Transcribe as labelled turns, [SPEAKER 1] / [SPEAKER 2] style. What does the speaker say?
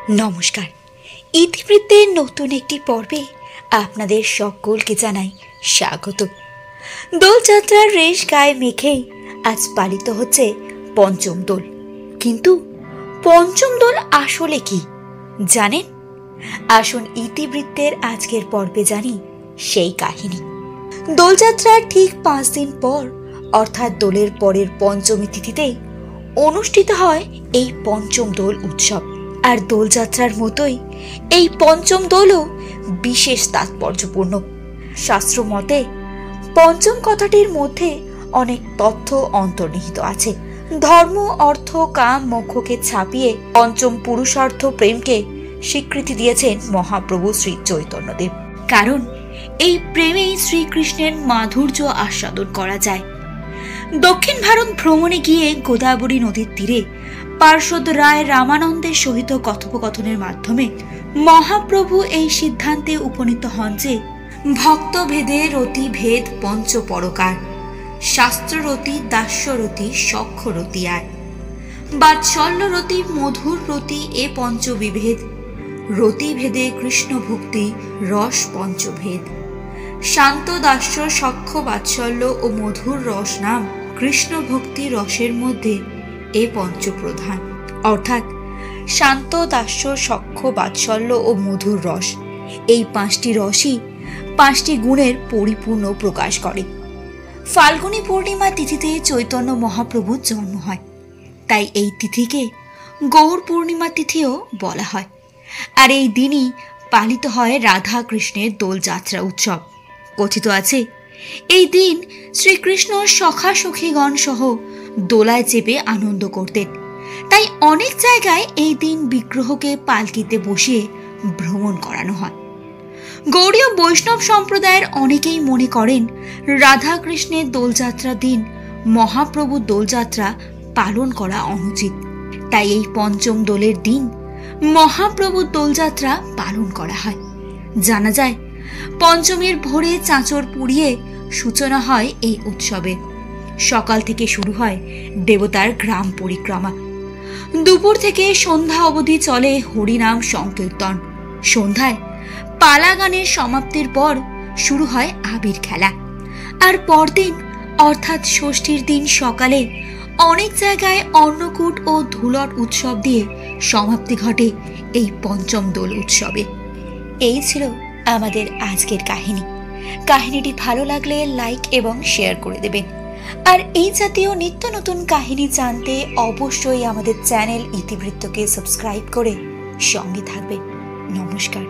[SPEAKER 1] নমস্কার। ইতিবৃত্তের নতুন একটি পর্বে আপনাদের সকলকে জানাই স্বাগত। দোলযাত্রার রেশ গায়ে মেখেই আজ পালিত হচ্ছে পঞ্চম দোল। কিন্তু পঞ্চম দোল আসলে কি জানেন? আসুন ইতিবৃত্তের আজকের পর্বে জানি সেই কাহিনী। দোলযাত্রার ঠিক 5 দিন পর অর্থাৎ দোলের পরের পঞ্চমী তিথিতে অনুষ্ঠিত হয় এই পঞ্চম দোল উৎসব। আর দোলযাত্রার মতোই এই পঞ্চম দোলও বিশেষ তাৎপর্যপূর্ণ। শাস্ত্র মতে পঞ্চম কথাটির মধ্যে অনেক তথ্য অন্তর্নিহিত আছে। ধর্ম, অর্থ, কাম, মোক্ষকে ছাপিয়ে পঞ্চম পুরুষার্থ প্রেমকে স্বীকৃতি দিয়েছেন মহাপ্রভু শ্রী চৈতন্যদেব। কারণ এই প্রেমেই শ্রীকৃষ্ণের মাধুর্য আস্বাদন করা যায়। দক্ষিণ ভারত ভ্রমণে গিয়ে গোদাবরী নদীর তীরে পার্শ্বদ রায় রামানন্দের সহিত কথোপকথনের মাধ্যমে মহাপ্রভু এই সিদ্ধান্তে উপনীত হন যে ভক্তভেদে রতি ভেদ পঞ্চ পরকার, শাস্ত্ররতি, দাস্যরতি, সখ্যরতি আর বাৎসল্যরতি, মধুর রতি এ পঞ্চবিভেদ, রতিভেদে কৃষ্ণ ভক্তি রস পঞ্চভেদ। শান্ত, দাস্য, সখ্য, বাৎসল্য ও মধুর রস নাম কৃষ্ণ ভক্তি রসের মধ্যে এ পঞ্চপ্রধান। অর্থাৎ শান্ত, দাস্য, সখ্য, বাৎসল্য ও মধুর রস এই 5টি রসই 5টি গুণের পরিপূর্ণ প্রকাশ করে। ফাল্গুনী পূর্ণিমা তিথিতে চৈতন্য মহাপ্রভুর জন্ম হয়, তাই এই তিথিকে গৌর পূর্ণিমা তিথিও বলা হয়। আর এই দিনই পালিত হয় রাধা কৃষ্ণের দোলযাত্রা উৎসব। কথিত আছে এই দিন শ্রীকৃষ্ণ সখা সখীগণ সহ দোলায় চেপে আনন্দ করতেন। তাই অনেক জায়গায় এই দিন বিগ্রহকে পালকিতে বসিয়ে ভ্রমণ করানো হয়। গৌড়ীয় বৈষ্ণব সম্প্রদায়ের অনেকেই মনে করেন রাধা কৃষ্ণের দোলযাত্রা দিন মহাপ্রভু দোলযাত্রা পালন করা অনুচিত। তাই এই পঞ্চম দোলের দিন মহাপ্রভুর দোলযাত্রা পালন করা হয়। জানা যায় পঞ্চমীর ভোরে চাঁচর পুড়িয়ে সূচনা হয় এই উৎসবের। সকাল থেকে শুরু হয় দেবতার গ্রাম পরিক্রমা। দুপুর থেকে সন্ধ্যা অবধি চলে হরিনাম সংকীর্তন। সন্ধ্যায় পালা গানের সমাপ্তির পর শুরু হয় আবির খেলা। আর পরদিন অর্থাৎ ষষ্ঠীর দিন সকালে অনেক জায়গায় অন্নকূট ও ধুলট উৎসব দিয়ে সমাপ্তি ঘটে এই পঞ্চম দোল উৎসবে। এই ছিল আমাদের আজকের কাহিনী। কাহিনীটি ভালো লাগলে লাইক এবং শেয়ার করে দেবেন। আর এই জাতীয় নিত্য নতুন কাহিনী জানতে অবশ্যই আমাদের চ্যানেল ইতিবৃত্তকে সাবস্ক্রাইব করে সঙ্গে থাকবেন। নমস্কার।